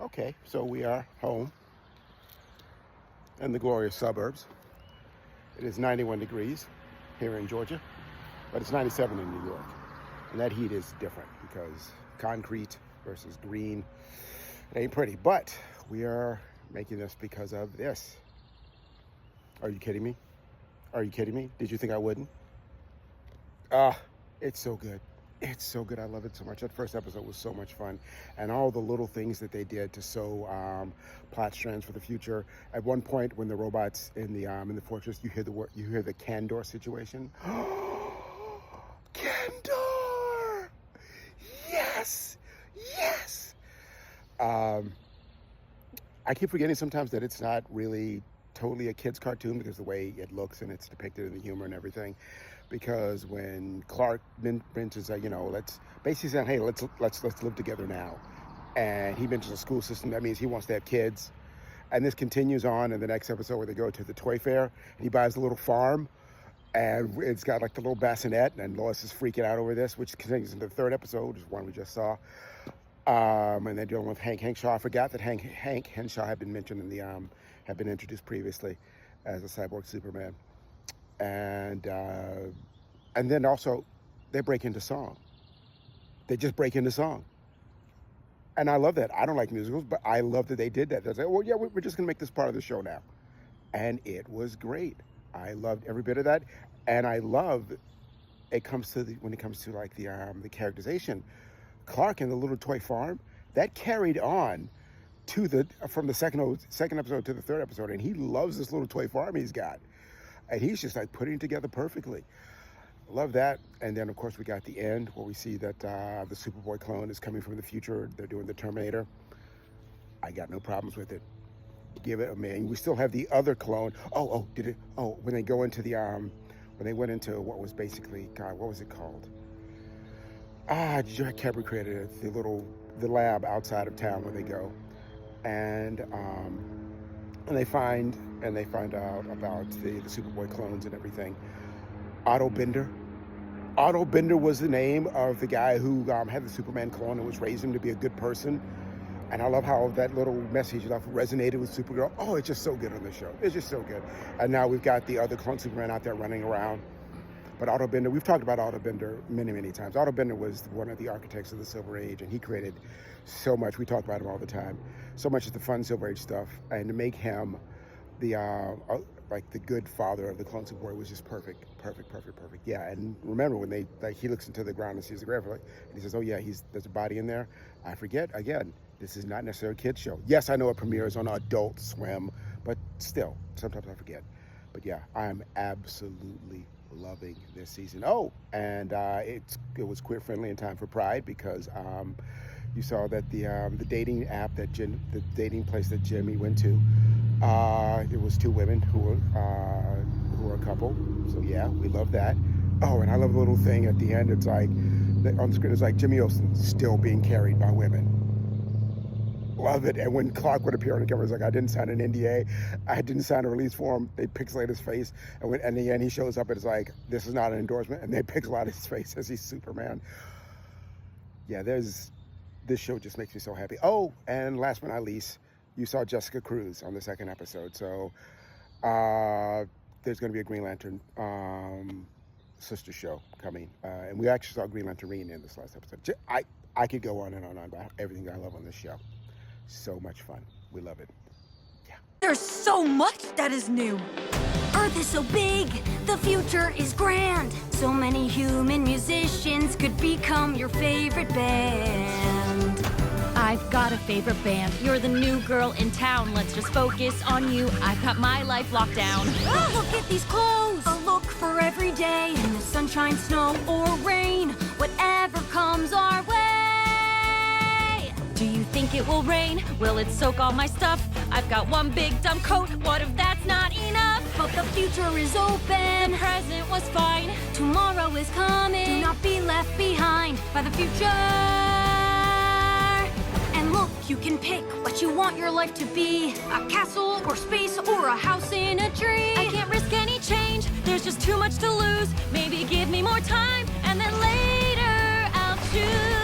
Okay, so we are home in the glorious suburbs. It is 91 degrees here in Georgia, but it's 97 in New York. And that heat is different because concrete versus green, it ain't pretty. But we are making this because of this. Are you kidding me? Are you kidding me? Did you think I wouldn't? It's so good. It's so good. I love it so much. That first episode was so much fun, and all the little things that they did to sow plot strands for the future. At one point, when the robots in the fortress, you hear the Candor situation. Candor! Yes, yes. I keep forgetting sometimes that it's not really totally a kid's cartoon because the way it looks and it's depicted in the humor and everything. Because when Clark mentions that, let's basically saying, hey, let's live together now, and he mentions a school system, that means he wants to have kids. And this continues on in the next episode where they go to the toy fair and he buys a little farm, and it's got like the little bassinet, and Lois is freaking out over this, which continues into the third episode, which is one we just saw. And they're dealing with Hank Henshaw. I forgot that Hank Henshaw had been mentioned in the had been introduced previously as a cyborg Superman. And then also they break into song. They just break into song. And I love that. I don't like musicals, but I love that they did that. They're like, well, yeah, we're just going to make this part of the show now. And it was great. I loved every bit of that. And I love when it comes to like the characterization. Clark in the little toy farm, that carried on from the second episode to the third episode. And he loves this little toy farm he's got. And he's just like putting it together perfectly. Love that. And then, of course, we got the end where we see that the Superboy clone is coming from the future. They're doing the Terminator. I got no problems with it. Give it a man. We still have the other clone. When they go into when they went into what was basically, God, what was it called? Jack Kirby created it. The lab outside of town where they go. And they find out about the Superboy clones and everything. Otto Binder. Otto Binder was the name of the guy who had the Superman clone and was raised him to be a good person. And I love how that little message resonated with Supergirl. Oh, it's just so good on the show. It's just so good. And now we've got the other clone Superman out there running around. But Otto Binder, we've talked about Otto Binder many, many times. Otto Binder was one of the architects of the Silver Age, and he created so much. We talk about him all the time. So much of the fun Silver Age stuff. And to make him the good father of the clone Superboy was just perfect. Yeah, and remember when he looks into the ground and sees the grave, and he says, oh yeah, there's a body in there. I forget, again, this is not necessarily a kid's show. Yes, I know it premieres on Adult Swim, but still, sometimes I forget. But yeah, I'm absolutely loving this season. Oh, and it was queer friendly in time for Pride because you saw that the dating app the dating place that Jimmy went to, it was two women who were a couple. So yeah, we love that. Oh, and I love the little thing at the end. It's like on the screen, it's like Jimmy Olsen still being carried by women. Love it. And when Clark would appear on the camera, it's like, I didn't sign an NDA. I didn't sign a release form. They pixelate his face. And in the end, he shows up and it's like, this is not an endorsement. And they pixel out his face as he's Superman. Yeah, this show just makes me so happy. Oh, and last but not least, you saw Jessica Cruz on the second episode. So there's going to be a Green Lantern sister show coming. And we actually saw Green Lantern in this last episode. I could go on and on about everything that I love on this show. So much fun. We love it. Yeah. There's so much that is new. Earth is so big, the future is grand. So many human musicians could become your favorite band. I've got a favorite band. You're the new girl in town. Let's just focus on you. I've got my life locked down. Oh, look at these clothes. A look for every day. In the sunshine, snow, or rain. Whatever comes our way. Do you think it will rain? Will it soak all my stuff? I've got one big dumb coat. What if that's not enough? But the future is open. The present was fine. Tomorrow is coming. Do not be left behind by the future. And look, you can pick what you want your life to be. A castle or space or a house in a tree. I can't risk any change. There's just too much to lose. Maybe give me more time and then later I'll choose.